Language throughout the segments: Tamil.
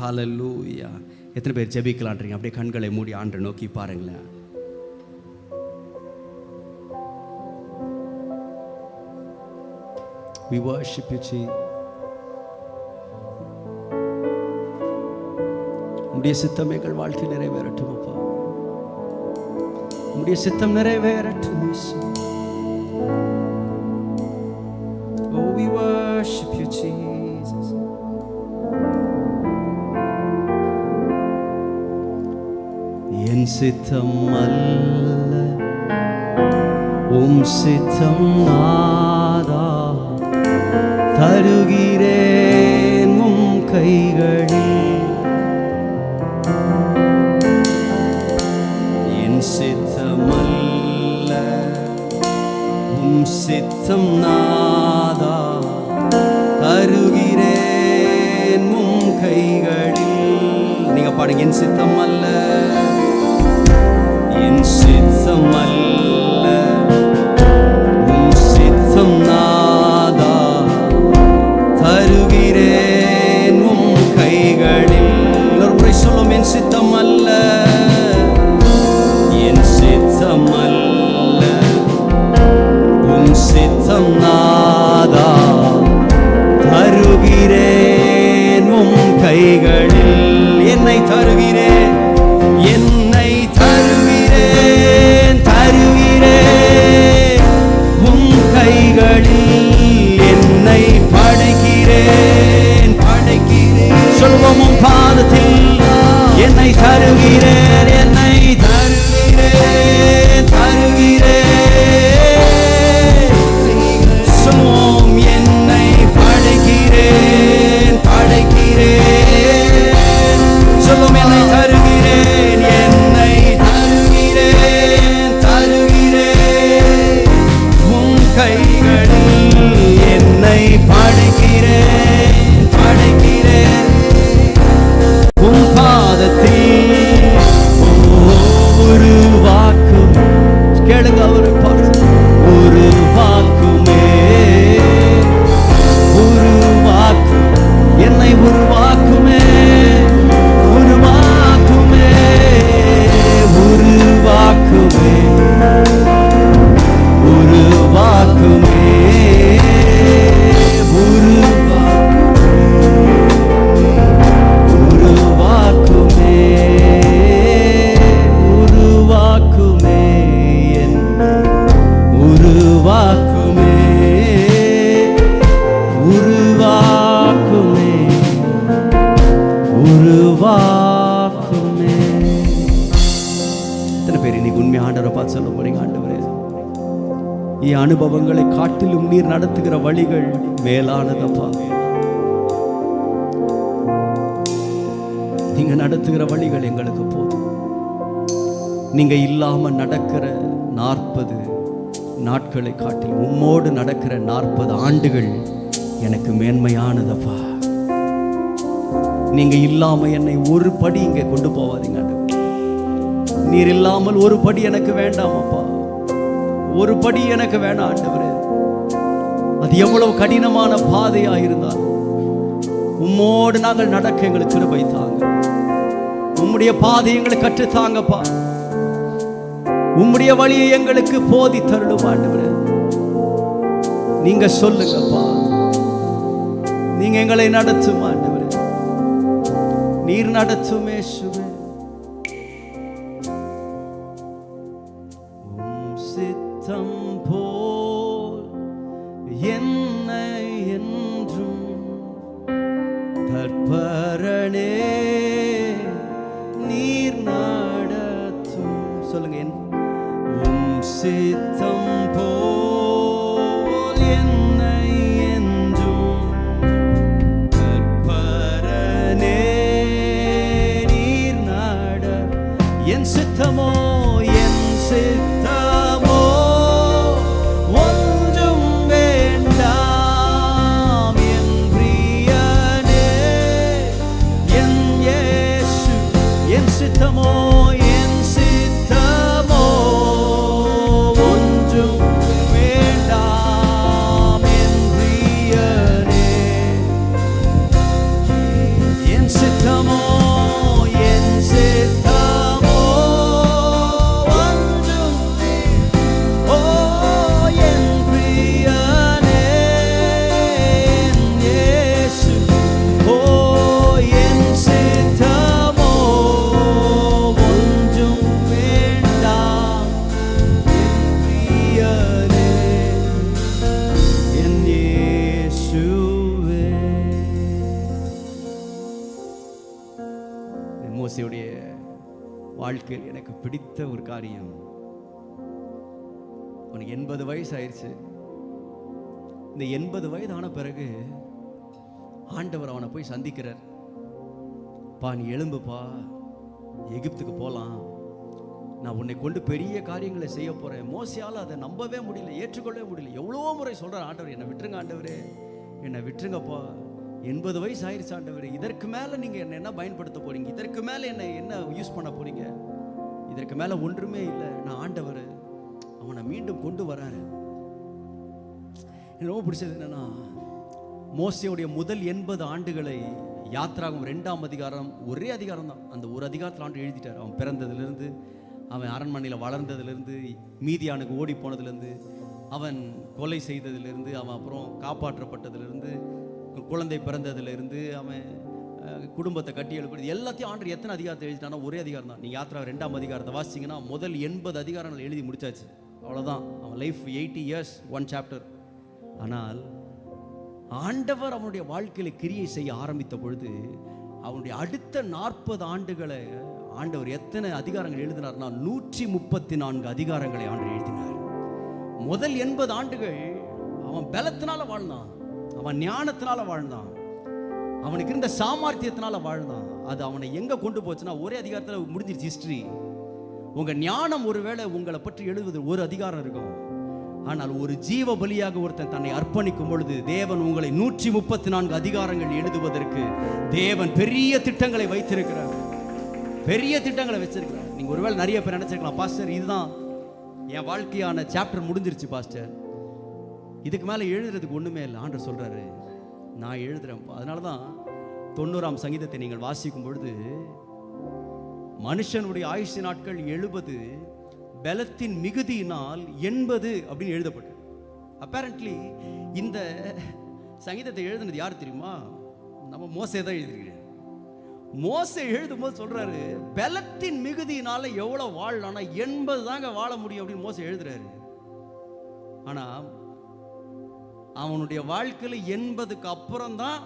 ஹல்லேலூயா. எத்தனை பேர் ஜெபிக்கலான்றீங்க? அப்படியே கண்களை மூடி ஆண்டவரை நோக்கி பாருங்களேன். We worship you, Jesus. உம்முடைய சித்தம் எங்கள் வாழ்க்கை நிறைவேறட்டும் அப்பா. உம்முடைய சித்தம் நிறைவேறட்டும். Oh, we worship you, Jesus. என் சித்தம் அல்ல உம் சித்தம் நாதா, தருகிறேன் உம் கைகளில். என் சித்தம் அல்ல உம் சித்தம் நாதா, தருகிறேன் உம் கைகளில். நீங்க பாடுங்க. என் சித்தம் அல்ல, என் சித்தம் அல்ல உம் சித்தம் நாதா, தருகிறேன் உம் கைகளில். ஒரு முறை சொல்லும். என் சித்தம் அல்ல, என் சித்தம் அல்ல உம் சித்தம் நாதா, தருகிறேன் உம் கைகளில். என்னை தருகிறேன், என்னை தருகிறேன், தருகிறேன் உம் கைகளில். என்னை படைக்கிறேன், படைக்கிறேன். சொல்வோம். உம் பாதத்தில் என்னை தருகிறேன், என்னை தருகிறேன், தருகிறேன். சொல்வோம். என்னை படைக்கிறேன், படைக்கிறேன். சொல்வோம். என்னை தருகிறேன், என்னை தருகிறேன், தருகிறேன் உம் கைகளில். என்னை படைக்கிறேன், படைக்கிறேன் உம் பாதத்தில். ஒரு வாக்கும் கேளுங்க, அவரை பார்த்து. ஒரு வாக்குமே, ஒரு வாக்கு என்னை உருவாக்குமே, உருவாக்குமே, உருவாக்குமே, உருவாக்குமே, உருவாக்குமே, உருவாக்குமே, என்னை உருவாக்குமே, உருவாக்குமே, உருவாக்குமே. எத்தனை பேர் இன்னைக்கு உண்மை ஆண்டவரை பார்த்து சொல்ல போறீங்க? ஆண்டவரே, என் அனுபவங்களை காட்டிலும் நீர் நடத்துகிற வழிகள் மேலானதப்பா. நீங்க நடத்துகிற வழிகள் எங்களுக்கு போதும். நீங்க இல்லாம நடக்கிற 40 நாட்களை காட்டிலும் உம்மோடு நடக்கிற 40 ஆண்டுகள் எனக்கு மேன்மையானதப்பா. நீங்க இல்லாம என்னை ஒரு படி இங்க கொண்டு போவாதீங்க. நீர் இல்லாமல் ஒரு படி எனக்கு வேண்டாம் அப்பா. ஒரு படி எனக்கு வேண்டாம் ஆண்டவரே. அது எவ்வளவு கடினமான பாதையா இருந்தாலும் உம்மோடு நாங்கள் நடக்க எங்களுக்கு கிருபை தாங்க. உம்முடைய பாதை எங்களுக்கு கற்றுத்தாங்கப்பா. உம்முடைய வழியை எங்களுக்கு போதி தருளும் ஆண்டவரே. நீங்க சொல்லுங்கப்பா. நீங்க எங்களை நடத்தும் ஆண்டவரே. நீர் நடத்தும் இயேசுவே. சித்தம் போல் என்னை என்றும் தற்பரணே நீர் நடத்தும். சொல்லுங்க. உம் சித்தம் போல் என்னை என்றும் தற்பரணே நீர் நட. என் சித்தமோ, என் சித்தமோ ஒன்றும் வேண்டாம் என் பிரியனே, என் இயேசு. என் சித்தமோ, என் சித்தமோ ஒன்றும் வேண்டாம் என் பிரியனே, என் சித்தமோ மோசேயுடைய வாழ்க்கையில் எனக்கு பிடித்த ஒரு காரியம், அவனுக்கு 80 வயசு ஆயிடுச்சு. இந்த 80 வயது ஆன பிறகு ஆண்டவர் அவனை போய் சந்திக்கிறார். பா, நீ எழும்புப்பா, எகிப்துக்கு போகலாம், நான் உன்னை கொண்டு பெரிய காரியங்களை செய்ய போகிறேன். மோசையால் அதை நம்பவே முடியல, ஏற்றுக்கொள்ளவே முடியல. எவ்வளோ முறை சொல்கிறார், ஆண்டவர் என்னை விட்டுருங்க, ஆண்டவரே என்னை விட்டுருங்கப்பா, 80 வயசு ஆயிடுச்சு ஆண்டவரே, இதற்கு மேலே நீங்கள் என்னை என்ன பயன்படுத்த போகிறீங்க, இதற்கு மேலே என்னை என்ன யூஸ் பண்ண போகிறீங்க, இதற்கு மேலே ஒன்றுமே இல்லை. நான் ஆண்டவர் அவனை மீண்டும் கொண்டு வராரு. எனக்கு ரொம்ப பிடிச்சது என்னென்னா, மோசேயுடைய முதல் 80 ஆண்டுகளை யாத்ராகமம் 2ஆம் அதிகாரம், ஒரே அதிகாரம் தான், அந்த ஒரு அதிகாரத்தில் ஆண்டு எழுதிட்டார். அவன் பிறந்ததுலேருந்து, அவன் அரண்மனையில் வளர்ந்ததுலேருந்து, மீதியானுக்கு ஓடி போனதுலேருந்து, அவன் கொலை செய்ததுலேருந்து, அவன் அப்புறம் காப்பாற்றப்பட்டதுலேருந்து, குழந்தை பிறந்ததுலேருந்து, அவன் குடும்பத்தை கட்டி எழுப்புறது எல்லாத்தையும் ஆண்டு எத்தனை அதிகாரத்தை எழுதிட்டானா, ஒரே அதிகாரம் தான். நீங்கள் யாத்ரா 2ஆம் அதிகாரத்தை வாசிச்சிங்கன்னா முதல் 80 அதிகாரங்கள் எழுதி முடிச்சாச்சு, அவ்வளோதான். அவன் லைஃப் 80 இயர்ஸ் 1 சாப்டர். ஆனால் ஆண்டவர் அவனுடைய வாழ்க்கையில் கிரியை செய்ய ஆரம்பித்த பொழுது அவனுடைய அடுத்த 40 ஆண்டுகளை ஆண்டவர் எத்தனை அதிகாரங்கள் எழுதினார்னா 134 அதிகாரங்களை ஆண்டவர் எழுதினார். முதல் 80 ஆண்டுகள் அவன் பலத்தினால வாழ்ந்தான், அவன் ஞானத்தினால வாழ்ந்தான், அவனுக்கு இருந்த சாமர்த்தியத்தினால வாழ்ந்தான். அது அவனை எங்க கொண்டு போச்சுன்னா, ஒரே அதிகாரத்தில் முடிஞ்சிருச்சு ஹிஸ்டரி. உங்க ஞானம் ஒருவேளை உங்களை பற்றி எழுதுவது ஒரு அதிகாரம் இருக்கும், ஆனால் ஒரு ஜீவ பலியாக ஒருத்தன் தன்னை அர்ப்பணிக்கும் பொழுது தேவன் உங்களை 134 அதிகாரங்கள் எழுதுவதற்கு தேவன் பெரிய திட்டங்களை வைத்திருக்கிறார், பெரிய திட்டங்களை வச்சிருக்கிறார். நீங்க ஒருவேளை நிறைய பேர் நினைச்சிருக்கலாம், பாஸ்டர் இதுதான் என் வாழ்க்கையான சாப்டர் முடிஞ்சிருச்சு பாஸ்டர், இதுக்கு மேலே எழுதுறதுக்கு ஒண்ணுமே இல்லை. ஆண்டவர் சொல்றாரு, நான் எழுதுறேன். அதனால தான் 90ஆம் சங்கீதத்தை நீங்கள் வாசிக்கும் பொழுது மனுஷனுடைய ஆயுசு நாட்கள் 70, பலத்தின் மிகுதியினால் 80 அப்படின்னு எழுதப்பட்டு. அப்பேரண்ட்லி இந்த சங்கீதத்தை எழுதுனது யார் தெரியுமா? நம்ம மோசே தான் எழுதிருக்கிறேன். மோசே எழுதும்போது சொல்றாரு, பலத்தின் மிகுதியினால எவ்வளவு வாழலாம்னா 80 தாங்க வாழ முடியும் அப்படின்னு மோசே எழுதுறாரு. ஆனா அவனுடைய வாழ்க்கையில 80க்கு அப்புறம் தான்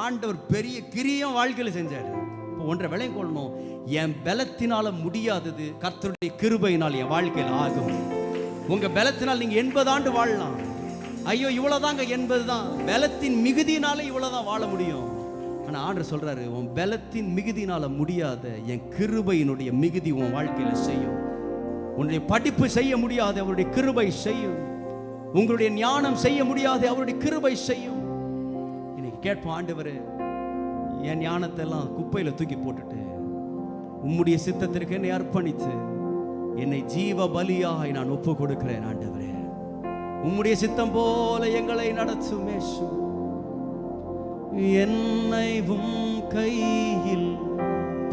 ஆண்டவர் பெரிய கிரியம் வாழ்க்கையில செஞ்சாரு. இப்போ ஒன்றை விளங்கிக் கொள்ளணும், என் பலத்தினால முடியாதது கர்த்தருடைய கிருபையினால் என் வாழ்க்கையில் ஆகும். உங்க பலத்தினால் நீங்க 80 ஆண்டு வாழலாம். ஐயோ இவ்வளவுதாங்க 80 தான், பலத்தின் மிகுதியினால இவ்வளவுதான் வாழ முடியும். ஆனா ஆண்டவர் சொல்றாரு, உன் பலத்தின் மிகுதியினால முடியாத என் கிருபையினுடைய மிகுதி உன் வாழ்க்கையில செய்யும். உன்னுடைய படிப்பு செய்ய முடியாது, அவருடைய கிருபை செய்யும். உங்களுடைய ஞானம் செய்ய முடியாது, அவருடைய கிருபை செய்யும். இன்னைக்கு கேட்போம், ஆண்டவரே என் ஞானத்தை எல்லாம் குப்பையில தூக்கி போட்டுட்டு உம்முடைய சித்தத்திற்கு என்னை அர்ப்பணித்து என்னை ஜீவ பலியாய் நான் ஒப்பு கொடுக்கிறேன். ஆண்டவரே உம்முடைய சித்தம் போல எங்களை நடத்தும் இயேசு. என்னை உம் கையில்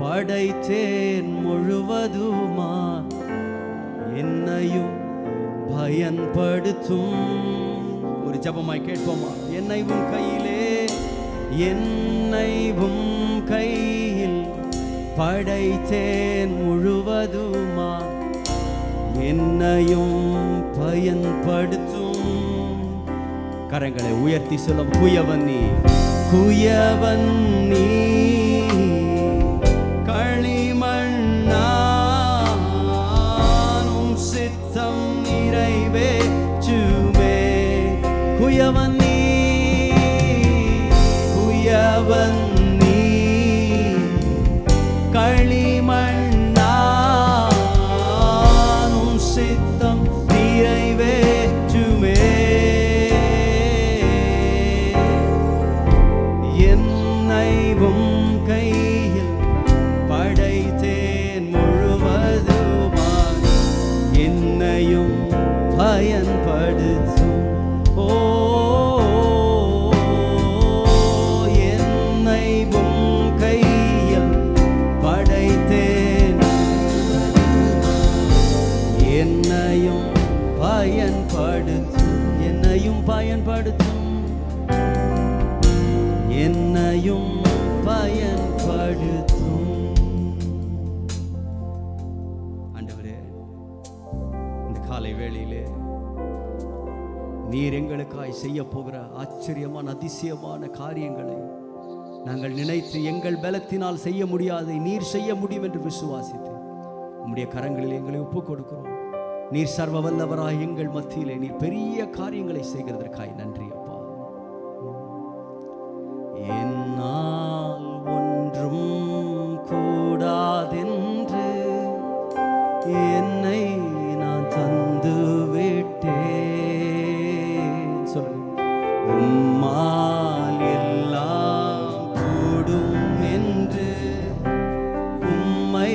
படைத்தேன் முழுவதுமா, என்னையும் பயன்படுத்தும். ஒரு ஜெபமாய் கேட்போமா? என்னை உம் கையிலே, என்னை உம் கையில் படைத்தேன் முழுவதுமா, என்னையும் பயன்படுத்தும். கரங்களை உயர்த்தி சொல்லும், குயவன் நீ, குயவன் நீ, களிமண்ணானும் சித்தம் நிறைவேற்றுமே. குயவன் நீ, குயவன் நீ, களிமண்ணானும் சித்தம் நிறைவேற்றுமே. என்னை உம் கையில் படைத்தேன் முழுவதுமாய், என்னையும் பயன்படுத்தும். ஓ என்னை உம் கையில் படைத்தேன், என்னையும் பயன்படுத்தும், என்னையும் பயன்படுத்தும், என்னையும் பயன்படுத்தும். ஆண்டவரே இந்த காலை வேளையிலே நீர் எங்களுக்காய் செய்ய போகிற ஆச்சரியமான அதிசயமான காரியங்களை நாங்கள் நினைத்து எங்கள் பலத்தினால் செய்ய முடியாதை நீர் செய்ய முடியும் என்று விசுவாசித்து உம்முடைய கரங்களில் எங்களை ஒப்புக் கொடுக்கிறோம். நீர் சர்வ வல்லவராய் எங்கள் மத்தியிலே நீர் பெரிய காரியங்களை செய்கிறதற்காய் நன்றி அப்பா. என்னால் ஒன்றும் கூடாதென்று என்னை நான் தந்து விட்டேன். சொல்லுங்க. உம்மால் எல்லாம் கூடும் என்று உம்மை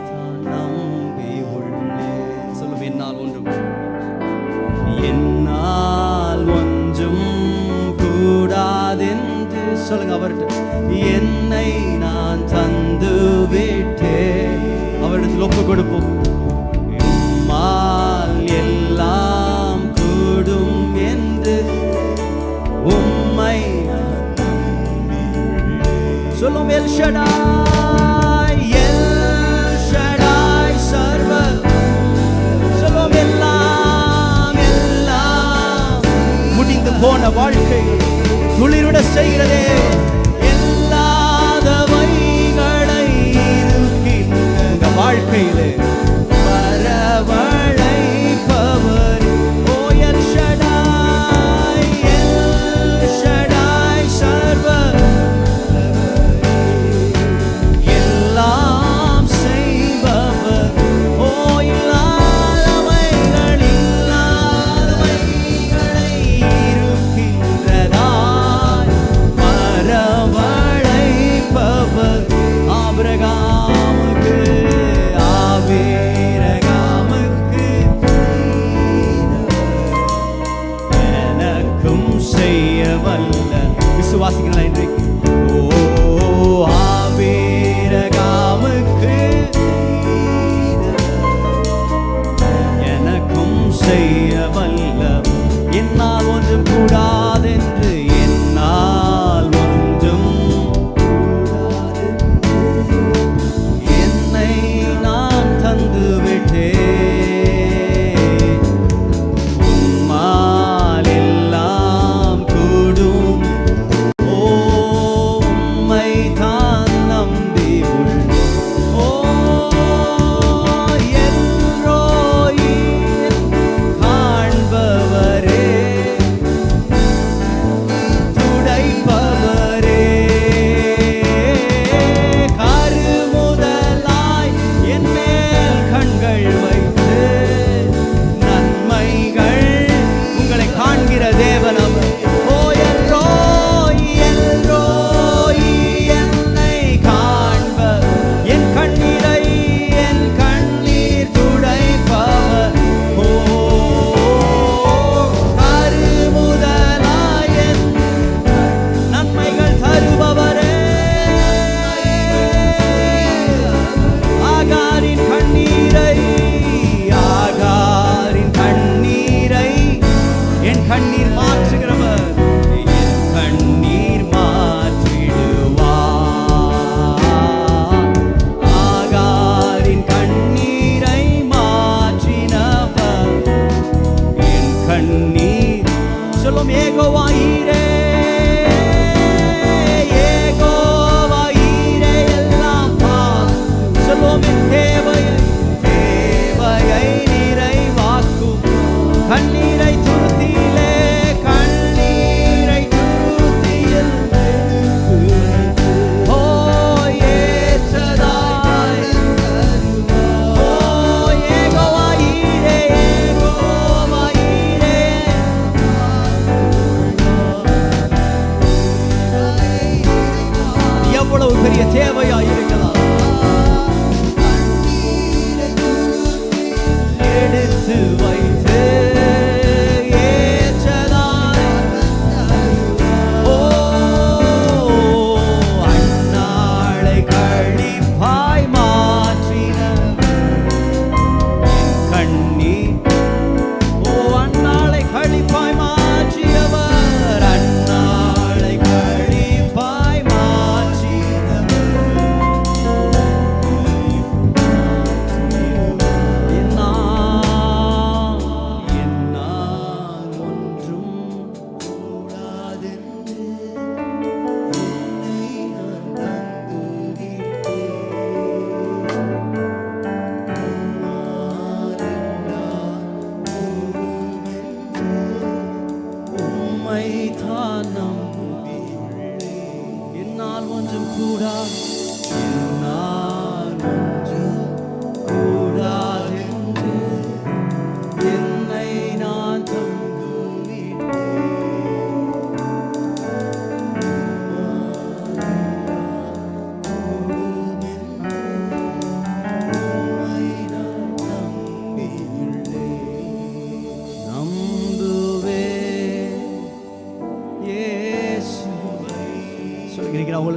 தான் நம்பி உள்ளேன். சொல்லுங்க. என்னால் ஒன்றும் கூடாதென்று சொல்லுங்க அவர்கிட்ட. என்னை நான் தந்து விட்டேன். அவரிடத்தில் ஒப்பு கொடுப்போம். உம்மால் எல்லாம் கூடும் என்று உம்மை சொல்லும். எல் ஷடாய், எல் ஷடாய் சர்வ சொல்லும். எல்லாம் எல்லாம் முடிந்து போன வாழ்க்கை துளிர்விட செய்கிறதே. எல்லாதவைகளை இருக்கின்ற வாழ்க்கையிலே வரவழைப்பவர் ஓ எல் ஷடாய், எல் ஷடாய் சர்வ எல்லாம் செய்பவர் ஓ இல்லாதவைகள் இல்லாதவைகளை இருக்கின்றதாய் வரவழைப்பவர். ஆபிரகாமுக்கு எனக்கும் செய்ய வல்ல விசுவாசிகளா இன்றைக்கு ஓ ஆபிரகாமுக்கு எனக்கும் செய்ய வல்ல. என்னால் ஒன்றும் கூடாதென்று என்னால் ஒன்றும் என்னை நான் தந்து விட்டேன். உம்மால் எல்லாம் கூடும் ஓ உம்மை தான் நம்பி உள்ளேன். ஓ எல்ரோயி காண்பவரே துடைப்பவரே கருமுதலாய் என் மேல் கண்கள் வைத்து நன்மைகள் உங்களை காண்கிற தேவன் அவர். ஓ எல்ரோயி, எல்ரோயி என்னை காண்ப என் கண்ணீரை என் கண்ணீர் துடைப்பவர். ஓ கருமுதலாய் என் நன்மைகள் தருபவரே ஆகாரின் கண்ணீரை என் கண்ணீர் மாற்றுகிறவர். என் கண்ணீர் மாற்றிடுவார். ஆகாரின் கண்ணீரை மாற்றினவர். என் கண்ணீர் சொல்லும். ஏகோவாயிரே ஏகோவாயிரே எல்லாம் சொல்லும். என் தேவையை நிறைவாக்கும். கண்ணீரை துருத்தியிலே கண்ணீரை துருத்தியில் ஓ ஏற்றதாய் ஓ ஏகோவாயிரே ஏகோவாயிரே. எவ்வளவு பெரிய தேவையாய் இருக்கலாம் எடுத்து வைத்து ஏற்றதாய் ஓ அந்நாளை கழிப்பாய் மாற்றின கண்ணீர். ஓ அந்நாளை கழிப்பாய் மாற்றியவர். அந்நாளை கழிப்பாய் மாற்றினவர்.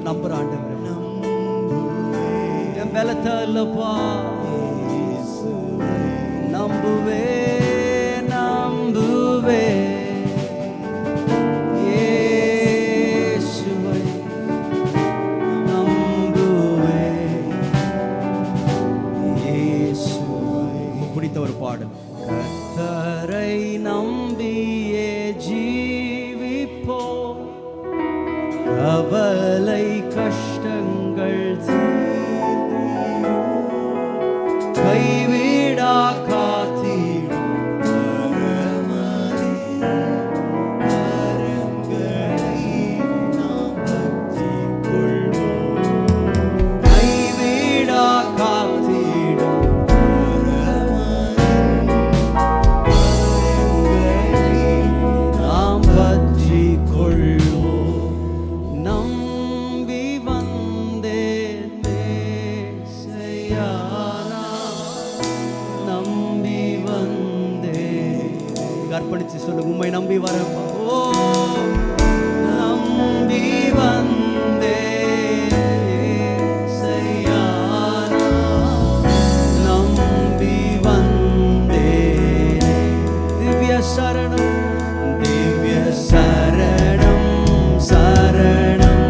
நம்புறேன் ஆண்டவரே. என் பலத்த இல்லப்பா, நம்புவே நம்புவே இயேசுவை நம்புவே இயேசுவை. பிடித்த ஒரு பாடல். கர்த்தரை நம்பியே ஜீவிப்போ, கவலை கஷ்டங்கள் கைவிடா காத்திடும் கரங்களை நாம் பற்றி கொள்வோம். கைவிடா காத்திடும் கரங்களை நாம் பற்றி கொள்வோம். நம்பி வந்தேன் மேசையா, நம்பி வந்தேன். அர்ப்பணிச்சு சொல்லுங்க, உம்மை நம்பி வரப்பா. ஓ நம்பி வந்தேன் மேசையா, நம்பி வந்தேன். திவ்ய சரணம் திவ்ய சரணம் சரணம்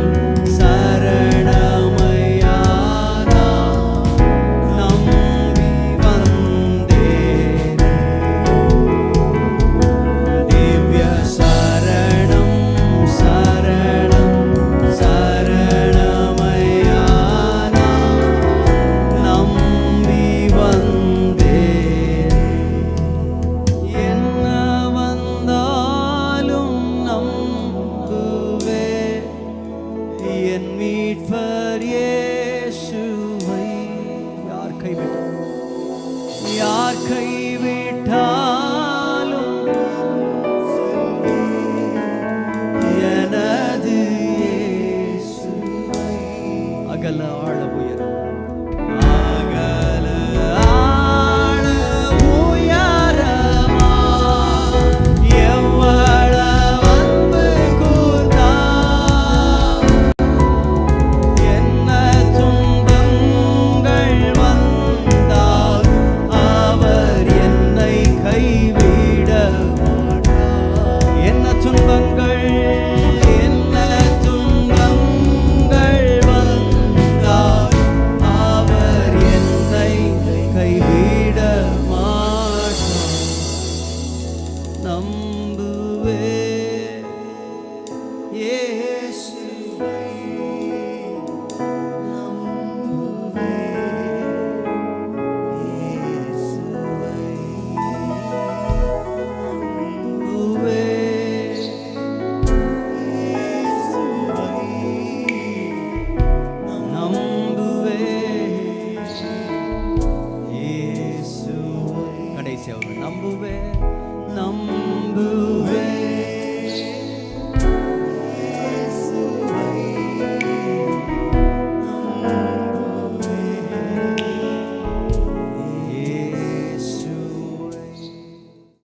சரணமையா, நம்பி வந்தேன். திவ்ய சரணம் சரணம் சரணமையா, நம்பி வந்தேன். என்ன வந்தாலும் நம்புவே என் மீட்பர் இயேசுவை. யார் கைவிட்டாலும் யார் கைவிட்டாலும் எனது இயேசுவை. அகல ஆழ உயரம்